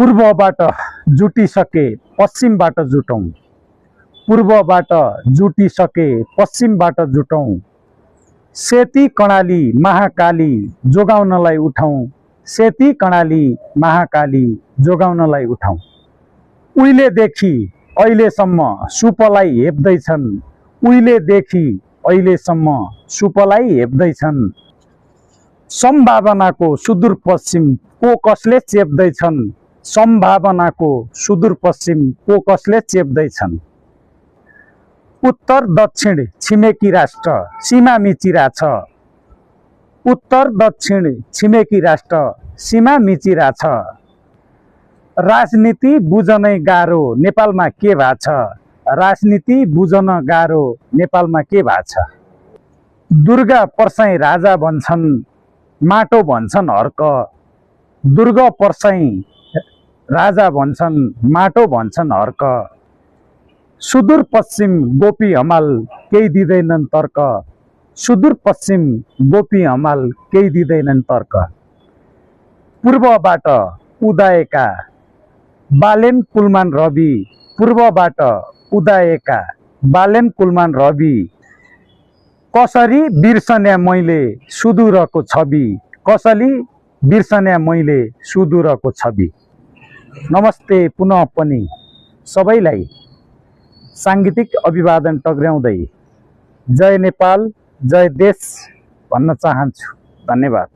पूर्वबाट जुटिसके पश्चिमबाट जुटौं, पूर्वबाट जुटिसके पश्चिमबाट जुटौं, सेती कर्णाली महाकाली जोगाउनलाई उठौं, सेती कर्णाली महाकाली जोगाउनलाई उठौं। उहिलेदेखि अहिलेसम्म सुपलाई हेप्दैछन्, उहिलेदेखि अहिलेसम्म सुपलाई हेप्दैछन्। सम्भावनाको सुदूरपश्चिम को कसले चेप्दैछन्, सम्भावनाको सुदूरपश्चिम को कसले चेप्दैछन्। उत्तर दक्षिण छिमेकी राष्ट्र सीमा मिचिराछ, उत्तर दक्षिण छिमेकी राष्ट्र सीमा मिचिराछ। राजनीति बुझनै गाह्रो नेपालमा के भाछ, राजनीति बुझन गाह्रो नेपालमा के भाछ। दुर्गा पर्साई राजा भन्छन्, माटो भन्छन् हर्क, दुर्गा पर्साई राजा भन्छन्, माटो भन्छन् हर्क। सुदूरपश्चिम गोपी हमाल केही दिँदैनन् तर्क, सुदूरपश्चिम गोपी हमाल केही दिँदैनन् तर्क। पूर्वबाट उदाएका बालेन कुलमान रवि, पूर्वबाट उदाएका बालेन कुलमान रवि। कसरी बिर्सन्या मैले सुदूरको छवि, कसरी बिर्सन्या मैले सुदूरको छवि। नमस्ते पुनः पनि सबैलाई सांगीतिक अभिवादन टक्र्याउँदै जय नेपाल जय देश भन्न चाहन्छु। धन्यवाद।